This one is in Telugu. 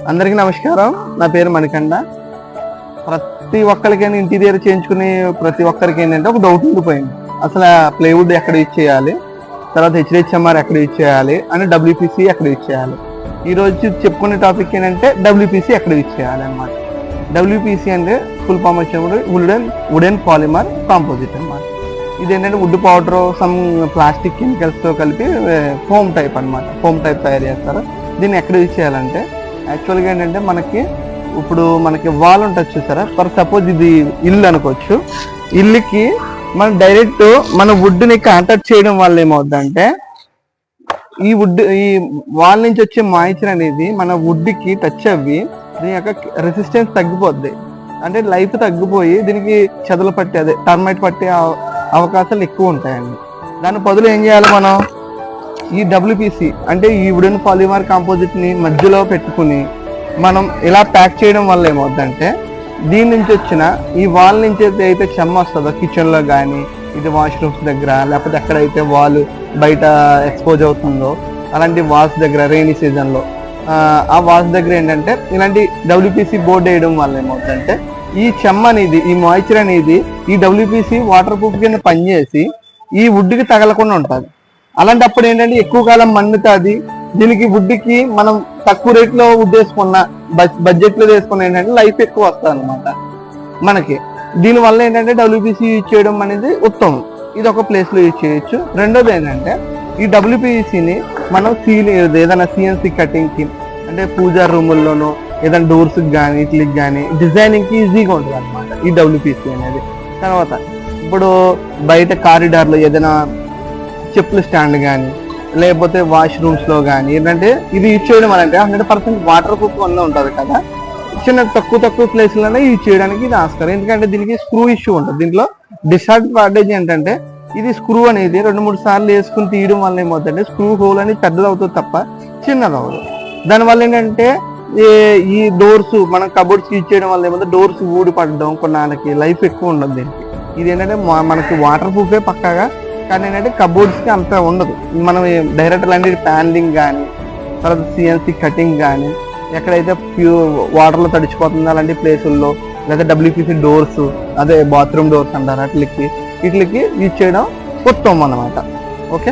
అందరికీ నమస్కారం. నా పేరు మణికండ. ప్రతి ఒక్కరికైనా ఇంటీరియర్ చేయించుకుని ప్రతి ఒక్కరికి ఏంటంటే ఒక డౌట్ ఉండిపోయింది. అసలు ప్లేవుడ్ ఎక్కడ యూజ్ చేయాలి, తర్వాత HDHMR ఎక్కడ యూజ్ చేయాలి అని WPC ఎక్కడ యూజ్ చేయాలి. ఈరోజు చెప్పుకునే టాపిక్ ఏంటంటే WPC ఎక్కడ యూజ్ చేయాలి అన్నమాట. WPC అంటే ఫుల్ ఫామ్ వచ్చేప్పుడు వుడెన్ పాలిమర్ కాంపోజిట్ అన్నమాట. ఇది ఏంటంటే వుడ్ పౌడర్ సమ్ ప్లాస్టిక్ కెమికల్స్తో కలిపి ఫోమ్ టైప్ అన్నమాట. ఫోమ్ టైప్ తయారు చేస్తారు. దీన్ని ఎక్కడ యూజ్ చేయాలంటే యాక్చువల్గా ఏంటంటే ఇప్పుడు మనకి వాల్ ఉంటుంది చూసారా, ఫర్ సపోజ్ ఇది ఇల్లు అనుకోవచ్చు. ఇల్లుకి మనం డైరెక్ట్ మన వుడ్ని కాంటాక్ట్ చేయడం వల్ల ఏమవుద్దంటే ఈ వాల్ నుంచి వచ్చే మాయిశ్చర్ అనేది మన వుడ్కి టచ్ అవ్వి దీని యొక్క రెసిస్టెన్స్ తగ్గిపోద్ది. అంటే లైఫ్ తగ్గిపోయి దీనికి చెదలు పట్టే టర్మైట్ పట్టే అవకాశాలు ఎక్కువ ఉంటాయండి. దాని బదులు ఏం చేయాలి, మనం ఈ WPC అంటే ఈ వుడెన్ పాలిమర్ కాంపోజిట్ని మధ్యలో పెట్టుకుని మనం ఇలా ప్యాక్ చేయడం వల్ల ఏమవుతుందంటే దీని నుంచి వచ్చిన ఈ వాల్ నుంచి అయితే చెమ్మ వస్తుందో కిచెన్లో కానీ, ఇది వాష్రూమ్స్ దగ్గర, లేకపోతే ఎక్కడైతే వాల్ బయట ఎక్స్పోజ్ అవుతుందో అలాంటి వాల్స్ దగ్గర రెయినీ సీజన్లో ఆ వాల్స్ దగ్గర ఏంటంటే ఇలాంటి WPC బోర్డు వేయడం వల్ల ఏమవుతుందంటే ఈ చెమ్మ అనేది, ఈ మాయిశ్చర్ అనేది ఈ WPC వాటర్ ప్రూఫ్ కింద పనిచేసి ఈ వుడ్కి తగలకుండా ఉంటుంది. అలాంటప్పుడు ఏంటంటే ఎక్కువ కాలం మన్నుతుంది. దీనికి వుడ్కి మనం తక్కువ రేట్లో వుడ్ వేసుకున్న బడ్జెట్లో వేసుకున్న ఏంటంటే లైఫ్ ఎక్కువ వస్తుంది అనమాట మనకి. దీనివల్ల ఏంటంటే WPC యూజ్ చేయడం అనేది ఉత్తమం. ఇది ఒక ప్లేస్లో యూజ్ చేయొచ్చు. రెండోది ఏంటంటే ఈ WPCని మనం ఏదైనా CNC కటింగ్కి అంటే పూజా రూముల్లోనూ ఏదైనా డోర్స్కి కానీ ఇట్లకి కానీ డిజైనింగ్కి ఈజీగా ఉంటుంది అనమాట ఈ WPC అనేది. తర్వాత ఇప్పుడు బయట కారిడార్లో ఏదైనా చెప్పుల స్టాండ్ కానీ లేకపోతే వాష్రూమ్స్లో కానీ ఏంటంటే ఇది యూజ్ చేయడం అంటే 100% వాటర్ ప్రూఫ్ వల్ల ఉంటుంది కదా. చిన్న తక్కువ ప్లేస్లోనే యూజ్ చేయడానికి ఇది ఆస్కారం. ఎందుకంటే దీనికి స్క్రూ ఇష్యూ ఉంటుంది. దీంట్లో డిసడ్వాంటేజ్ ఏంటంటే ఇది స్క్రూ అనేది 2-3 సార్లు వేసుకుని తీయడం వల్ల ఏమవుతుందంటే స్క్రూ హోల్ అనేది పెద్దది అవుతుంది తప్ప చిన్నది అవ్వదు. దానివల్ల ఏంటంటే ఈ డోర్స్ మనం కబోర్డ్స్ యూజ్ చేయడం వల్ల ఏమంటే డోర్స్ ఊడి పడడం కొన్నాళ్ళకి లైఫ్ ఎక్కువ ఉండదు దీనికి. ఇది ఏంటంటే మనకి వాటర్ ప్రూఫే పక్కాగా, కానీ ఏంటంటే కబోర్డ్స్కి అంత ఉండదు. మనం డైరెక్ట్ లాంటి ప్యానలింగ్ కానీ తర్వాత CNC కటింగ్ కానీ ఎక్కడైతే వాటర్లో తడిచిపోతుందో అలాంటి ప్లేసుల్లో లేదా WPC డోర్స్ అదే బాత్రూమ్ డోర్స్ అంటారు వీటికి యూజ్ చేయడం ఉత్తమం అన్నమాట. ఓకే.